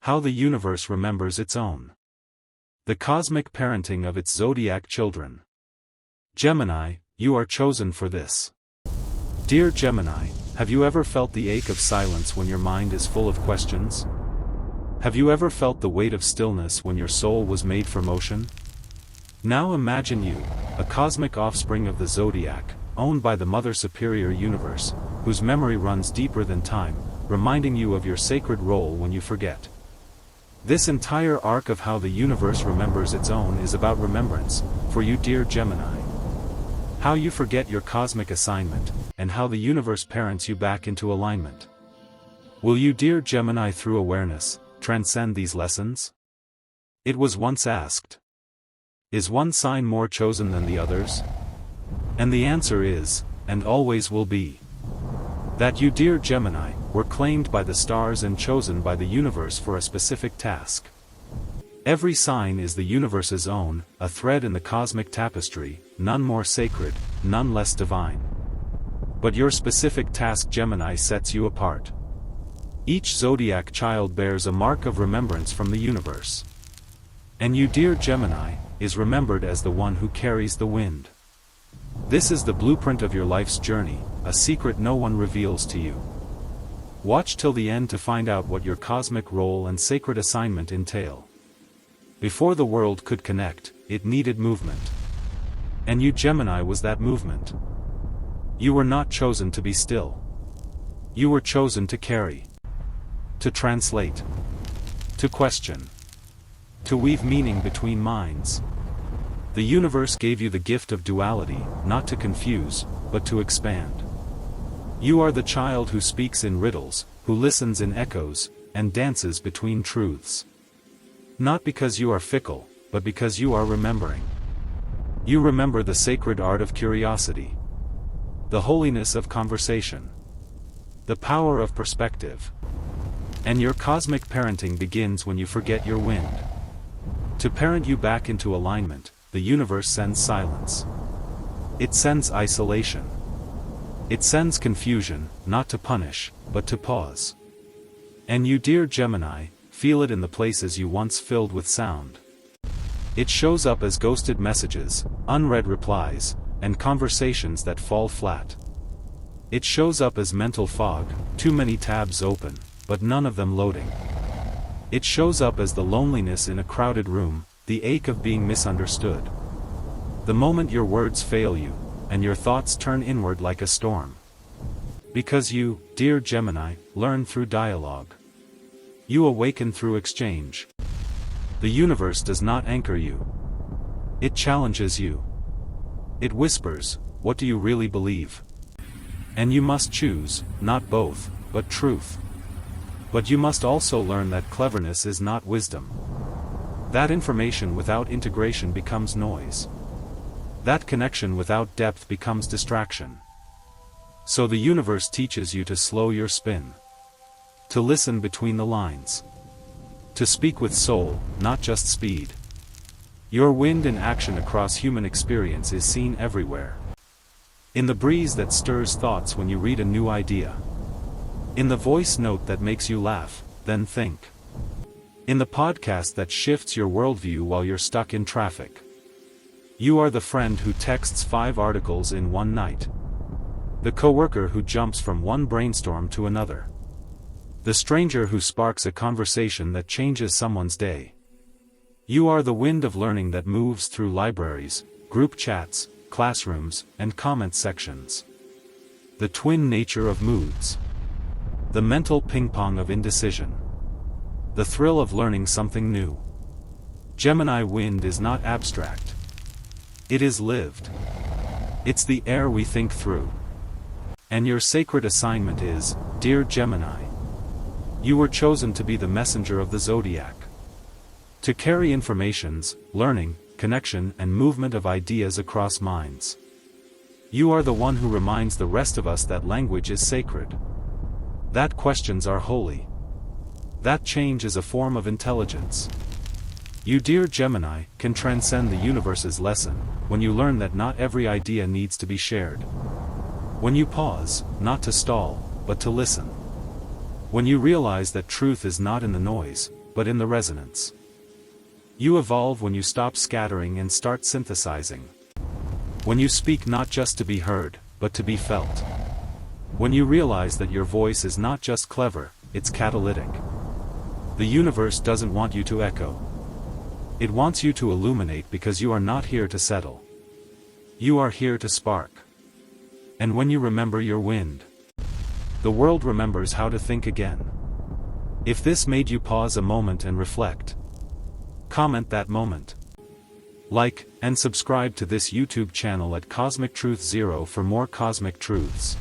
How the universe remembers its own. The cosmic parenting of its zodiac children. Gemini, you are chosen for this. Dear Gemini, have you ever felt the ache of silence when your mind is full of questions? Have you ever felt the weight of stillness when your soul was made for motion? Now imagine you, a cosmic offspring of the zodiac, owned by the Mother Superior Universe, whose memory runs deeper than time, reminding you of your sacred role when you forget. This entire arc of how the universe remembers its own is about remembrance, for you dear Gemini. How you forget your cosmic assignment, and how the universe parents you back into alignment. Will you dear Gemini through awareness, transcend these lessons? It was once asked. Is one sign more chosen than the others? And the answer is, and always will be, that you dear Gemini, were claimed by the stars and chosen by the universe for a specific task. Every sign is the universe's own, a thread in the cosmic tapestry, none more sacred, none less divine. But your specific task Gemini sets you apart. Each zodiac child bears a mark of remembrance from the universe. And you dear Gemini, is remembered as the one who carries the wind. This is the blueprint of your life's journey, a secret no one reveals to you. Watch till the end to find out what your cosmic role and sacred assignment entail. Before the world could connect, it needed movement. And you Gemini was that movement. You were not chosen to be still. You were chosen to carry. To translate. To question. To weave meaning between minds. The universe gave you the gift of duality, not to confuse, but to expand. You are the child who speaks in riddles, who listens in echoes, and dances between truths. Not because you are fickle, but because you are remembering. You remember the sacred art of curiosity. The holiness of conversation. The power of perspective. And your cosmic parenting begins when you forget your wind. To parent you back into alignment, the universe sends silence. It sends isolation. It sends confusion, not to punish, but to pause. And you dear Gemini, feel it in the places you once filled with sound. It shows up as ghosted messages, unread replies, and conversations that fall flat. It shows up as mental fog, too many tabs open, but none of them loading. It shows up as the loneliness in a crowded room, the ache of being misunderstood. The moment your words fail you, and your thoughts turn inward like a storm. Because you, dear Gemini, learn through dialogue. You awaken through exchange. The universe does not anchor you. It challenges you. It whispers, what do you really believe? And you must choose, not both, but truth. But you must also learn that cleverness is not wisdom. That information without integration becomes noise. That connection without depth becomes distraction. So the universe teaches you to slow your spin. To listen between the lines. To speak with soul, not just speed. Your wind in action across human experience is seen everywhere. In the breeze that stirs thoughts when you read a new idea. In the voice note that makes you laugh, then think. In the podcast that shifts your worldview while you're stuck in traffic. You are the friend who texts 5 articles in one night. The coworker who jumps from one brainstorm to another. The stranger who sparks a conversation that changes someone's day. You are the wind of learning that moves through libraries, group chats, classrooms, and comment sections. The twin nature of moods. The mental ping-pong of indecision. The thrill of learning something new. Gemini wind is not abstract. It is lived. It's the air we think through. And your sacred assignment is, dear Gemini. You were chosen to be the messenger of the zodiac. To carry informations, learning, connection and movement of ideas across minds. You are the one who reminds the rest of us that language is sacred. That questions are holy. That change is a form of intelligence. You dear Gemini, can transcend the universe's lesson, when you learn that not every idea needs to be shared. When you pause, not to stall, but to listen. When you realize that truth is not in the noise, but in the resonance. You evolve when you stop scattering and start synthesizing. When you speak not just to be heard, but to be felt. When you realize that your voice is not just clever, it's catalytic. The universe doesn't want you to echo. It wants you to illuminate because you are not here to settle. You are here to spark. And when you remember your wind, the world remembers how to think again. If this made you pause a moment and reflect, comment that moment. Like and subscribe to this YouTube channel at Cosmic Truth Zero for more cosmic truths.